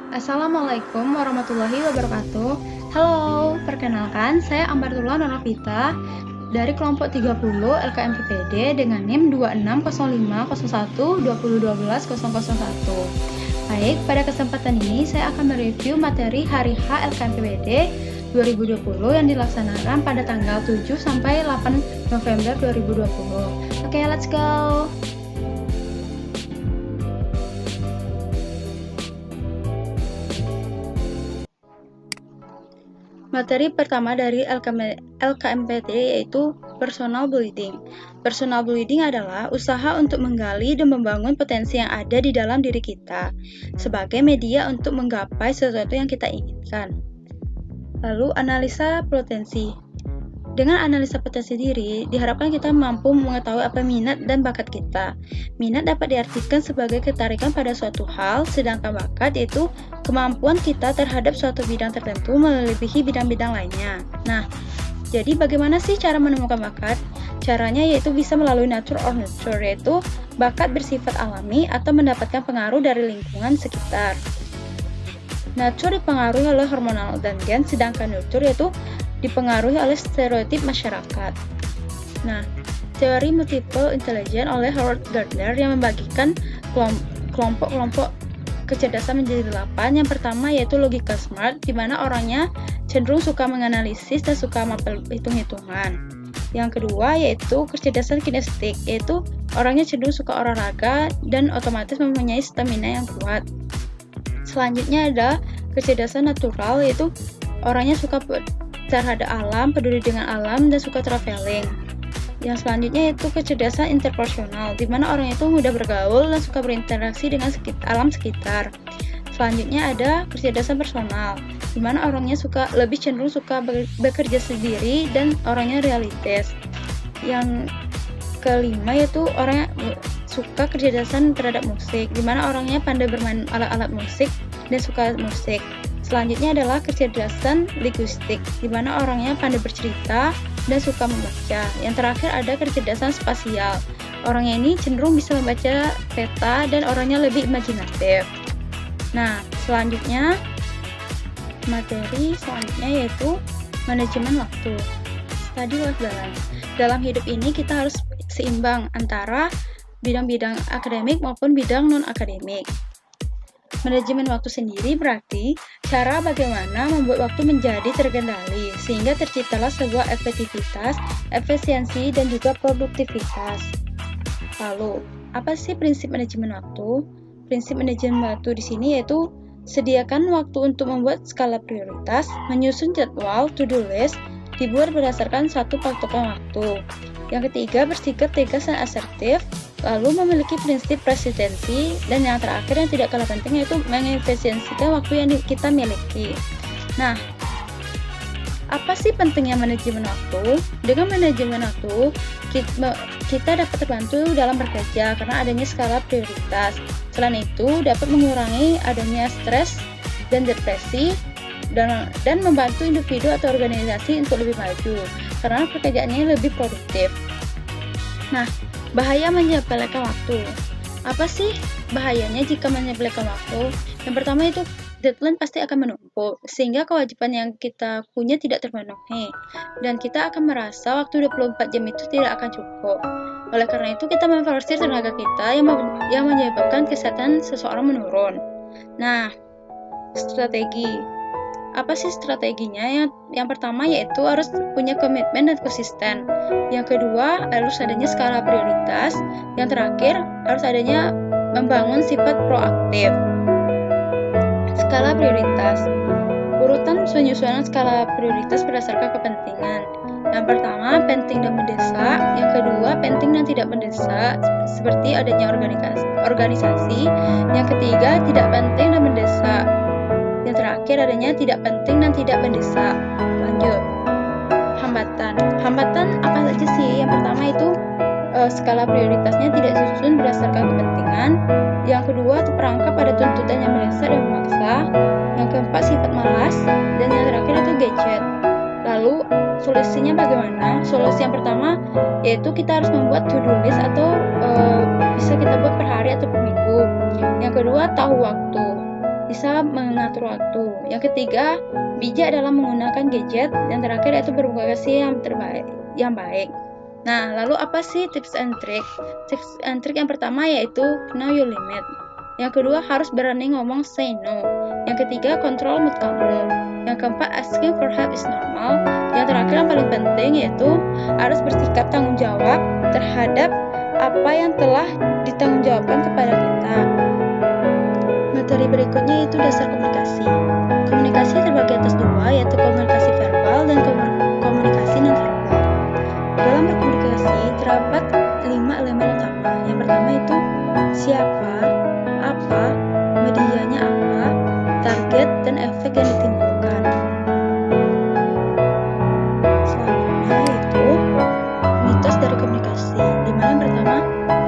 Assalamualaikum warahmatullahi wabarakatuh. Halo, perkenalkan saya Ambartullah Nonofita dari kelompok 30 LKM PPD dengan NIM 26050120120001. Baik, pada kesempatan ini saya akan mereview materi Hari H LKM PPD 2020 yang dilaksanakan pada tanggal 7 sampai 8 November 2020. Oke, let's go. Materi pertama dari LKMPT yaitu personal building. Personal building adalah usaha untuk menggali dan membangun potensi yang ada di dalam diri kita sebagai media untuk menggapai sesuatu yang kita inginkan. Lalu analisa potensi. Dengan analisa potensi diri, diharapkan kita mampu mengetahui apa minat dan bakat kita. Minat dapat diartikan sebagai ketarikan pada suatu hal, sedangkan bakat yaitu kemampuan kita terhadap suatu bidang tertentu melebihi bidang-bidang lainnya. Nah, jadi bagaimana sih cara menemukan bakat? Caranya yaitu bisa melalui nature or nurture, yaitu bakat bersifat alami atau mendapatkan pengaruh dari lingkungan sekitar. Nature dipengaruhi oleh hormonal dan gen, sedangkan nurture yaitu dipengaruhi oleh stereotip masyarakat. Nah, teori multiple intelligence oleh Howard Gardner yang membagikan kelompok-kelompok kecerdasan menjadi 8. Yang pertama yaitu logika smart, di mana orangnya cenderung suka menganalisis dan suka hitung-hitungan. Yang kedua yaitu kecerdasan kinestetik, yaitu orangnya cenderung suka olahraga dan otomatis mempunyai stamina yang kuat. Selanjutnya ada kecerdasan natural, yaitu orangnya suka terhadap alam, peduli dengan alam, dan suka traveling. Yang selanjutnya yaitu kecerdasan interpersonal, di mana orang itu mudah bergaul dan suka berinteraksi dengan alam sekitar. Selanjutnya ada kecerdasan personal, di mana orangnya lebih cenderung suka bekerja sendiri dan orangnya realistis. Yang kelima yaitu orangnya suka kecerdasan terhadap musik, di mana orangnya pandai bermain alat-alat musik dan suka musik. Selanjutnya adalah kecerdasan linguistik, di mana orangnya pandai bercerita dan suka membaca. Yang terakhir ada kecerdasan spasial. Orangnya ini cenderung bisa membaca peta dan orangnya lebih imajinatif. Nah, materi selanjutnya yaitu manajemen waktu. Study life balance. Dalam hidup ini kita harus seimbang antara bidang-bidang akademik maupun bidang non-akademik. Manajemen waktu sendiri berarti cara bagaimana membuat waktu menjadi terkendali sehingga terciptalah sebuah efektivitas, efisiensi, dan juga produktivitas. Lalu, apa sih prinsip manajemen waktu? Prinsip manajemen waktu di sini yaitu sediakan waktu untuk membuat skala prioritas, menyusun jadwal to-do list, dibuat berdasarkan satu patokan waktu. Yang ketiga, bersikap tegas dan asertif, lalu memiliki prinsip presidensi, dan yang terakhir yang tidak kalah penting yaitu mengefisiensikan waktu yang kita miliki. Nah, apa sih pentingnya manajemen waktu? Dengan manajemen waktu, kita dapat terbantu dalam bekerja karena adanya skala prioritas. Selain itu, dapat mengurangi adanya stres dan depresi, dan membantu individu atau organisasi untuk lebih maju karena pekerjaannya lebih produktif. Nah, bahaya menyepelekan waktu. Apa sih bahayanya jika menyepelekan waktu? Yang pertama itu deadline pasti akan menumpuk, sehingga kewajiban yang kita punya tidak terpenuhi, dan kita akan merasa waktu 24 jam itu tidak akan cukup. Oleh karena itu, kita memforsir tenaga kita yang menyebabkan kesehatan seseorang menurun. Nah, strategi. Apa sih strateginya? Yang pertama yaitu harus punya komitmen dan konsisten. Yang kedua harus adanya skala prioritas. Yang terakhir harus adanya membangun sifat proaktif. Skala prioritas. Urutan penyusunan skala prioritas berdasarkan kepentingan. Yang pertama penting dan mendesak. Yang kedua penting dan tidak mendesak, seperti adanya organisasi. Yang ketiga tidak penting dan mendesak. Yang terakhir adanya tidak penting dan tidak mendesak. Lanjut. Hambatan apa saja sih? Yang pertama itu skala prioritasnya tidak disusun berdasarkan kepentingan. Yang kedua terperangkap pada tuntutan yang mendesak dan memaksa. Yang keempat sifat malas. Dan yang terakhir itu gadget. Lalu solusinya bagaimana? Solusi yang pertama yaitu kita harus membuat to-do list atau bisa kita buat per hari atau per minggu. Yang kedua tahu waktu. bisa mengatur waktu. Yang ketiga, bijak dalam menggunakan gadget. Yang terakhir yaitu berkomunikasi yang baik. Nah, lalu apa sih tips and trick? Tips and trick yang pertama yaitu know your limit. Yang kedua, harus berani ngomong say no. Yang ketiga, kontrol mood kamu. Yang keempat, asking for help is normal. Yang terakhir yang paling penting yaitu harus bersikap tanggung jawab terhadap apa yang telah ditanggungjawabkan kepada kita. Materi berikutnya yaitu dasar komunikasi. Komunikasi terbagi atas dua, yaitu komunikasi verbal dan komunikasi non-verbal. Dalam berkomunikasi terdapat 5 elemen utama. Yang pertama itu siapa, apa, medianya apa, target, dan efek yang ditimbulkan. Selanjutnya yaitu mitos dari komunikasi, di mana yang pertama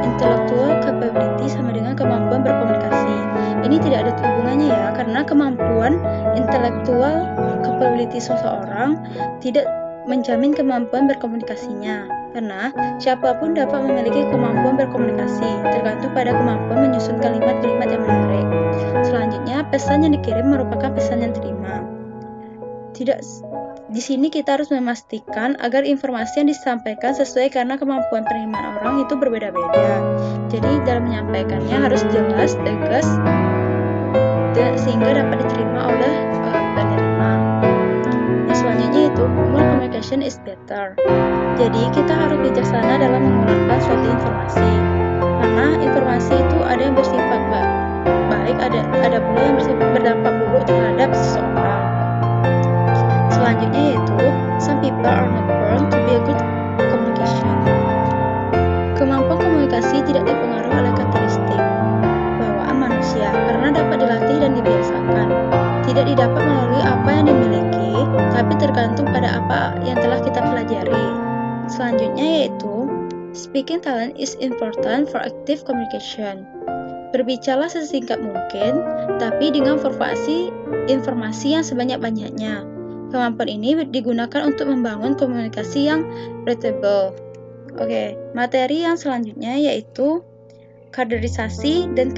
intellectual capability sama dengan kemampuan berkomunikasi. Ini tidak ada hubungannya ya, karena kemampuan intellectual capability seseorang tidak menjamin kemampuan berkomunikasinya, karena siapapun dapat memiliki kemampuan berkomunikasi, tergantung pada kemampuan menyusun kalimat-kalimat yang menarik. Selanjutnya, pesan yang dikirim merupakan pesan yang terima. Di sini kita harus memastikan agar informasi yang disampaikan sesuai, karena kemampuan penerimaan orang itu berbeda-beda. Jadi dalam menyampaikannya harus jelas, tegas, sehingga dapat diterima oleh penerima. Selanjutnya itu more communication is better. Jadi kita harus bijaksana dalam mengeluarkan suatu informasi, karena informasi itu ada yang bersifat baik, ada pula yang berdampak buruk terhadap seseorang. Selanjutnya yaitu some people are not born to be a good communication. Kemampuan komunikasi tidak dipengaruhi oleh karakteristik bawaan manusia, karena dapat dilatih dan dibiasakan. Tidak didapat melalui apa yang dimiliki, tapi tergantung pada apa yang telah kita pelajari. Selanjutnya yaitu speaking talent is important for active communication. Berbicara sesingkat mungkin, tapi dengan informasi yang sebanyak-banyaknya. Kemampuan ini digunakan untuk membangun komunikasi yang readable. Oke, materi yang selanjutnya yaitu kaderisasi dan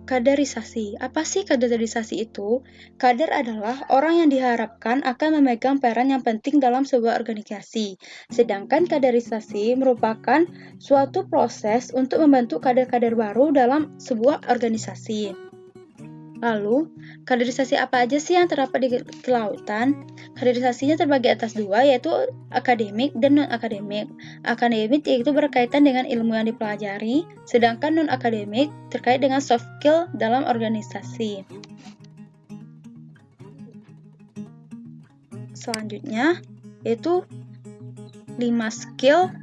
kaderisasi. Apa sih kaderisasi itu? Kader adalah orang yang diharapkan akan memegang peran yang penting dalam sebuah organisasi. Sedangkan kaderisasi merupakan suatu proses untuk membentuk kader-kader baru dalam sebuah organisasi. Lalu, kaderisasi apa aja sih yang terdapat di kelautan? Kaderisasinya terbagi atas dua, yaitu akademik dan non-akademik. Akademik yaitu berkaitan dengan ilmu yang dipelajari, sedangkan non-akademik terkait dengan soft skill dalam organisasi. Selanjutnya, yaitu 5 skill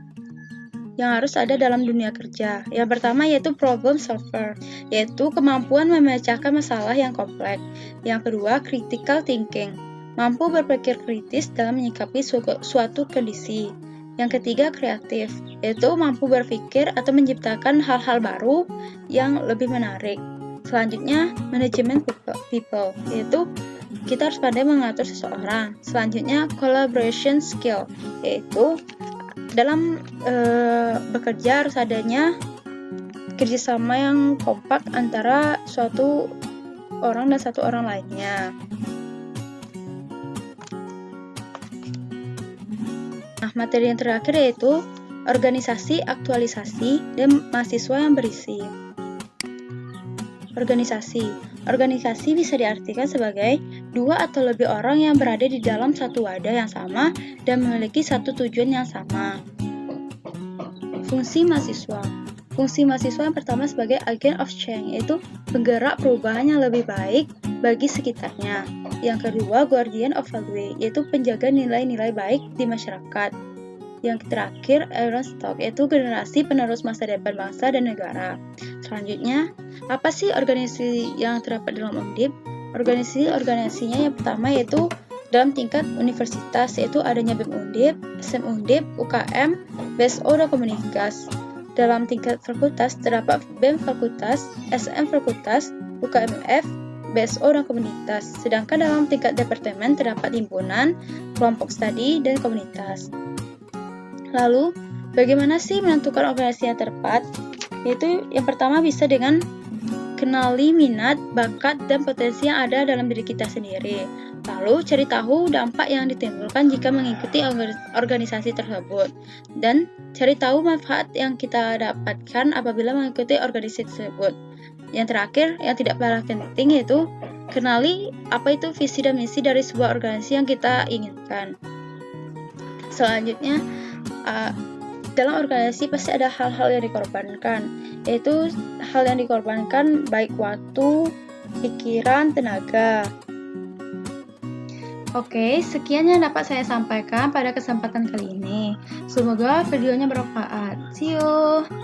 yang harus ada dalam dunia kerja. Yang pertama yaitu problem solver, yaitu kemampuan memecahkan masalah yang kompleks. Yang kedua, critical thinking, mampu berpikir kritis dalam menyikapi suatu kondisi. Yang ketiga, kreatif, yaitu mampu berpikir atau menciptakan hal-hal baru yang lebih menarik. Selanjutnya, management people, yaitu kita harus pandai mengatur seseorang. Selanjutnya, collaboration skill, yaitu dalam bekerja harus adanya kerjasama yang kompak antara suatu orang dan satu orang lainnya. Nah, materi yang terakhir yaitu organisasi, aktualisasi, dan mahasiswa yang berisi. Organisasi bisa diartikan sebagai dua atau lebih orang yang berada di dalam satu wadah yang sama dan memiliki satu tujuan yang sama. Fungsi mahasiswa yang pertama sebagai agent of change, yaitu penggerak perubahan yang lebih baik bagi sekitarnya. Yang kedua, guardian of value, yaitu penjaga nilai-nilai baik di masyarakat. Yang terakhir, Iron Stock, yaitu generasi penerus masa depan bangsa dan negara. Selanjutnya, apa sih organisasi yang terdapat dalam Undip? Organisasinya yang pertama yaitu dalam tingkat universitas, yaitu adanya BEM Undip, SM Undip, UKM, BSO, dan Komunikas. Dalam tingkat fakultas terdapat BEM Fakultas, SM Fakultas, UKMF, BSO, dan Komunitas. Sedangkan dalam tingkat departemen terdapat himpunan, kelompok studi, dan komunitas. Lalu, bagaimana sih menentukan organisasi yang tepat? Yaitu yang pertama bisa dengan kenali minat, bakat, dan potensi yang ada dalam diri kita sendiri. Lalu, cari tahu dampak yang ditimbulkan jika mengikuti organisasi tersebut. Dan cari tahu manfaat yang kita dapatkan apabila mengikuti organisasi tersebut. Yang terakhir, yang tidak kalah penting, yaitu kenali apa itu visi dan misi dari sebuah organisasi yang kita inginkan. Selanjutnya, dalam organisasi pasti ada hal-hal yang dikorbankan, yaitu hal yang dikorbankan baik waktu, pikiran, tenaga. Oke, sekian yang dapat saya sampaikan pada kesempatan kali ini. Semoga videonya bermanfaat. See you!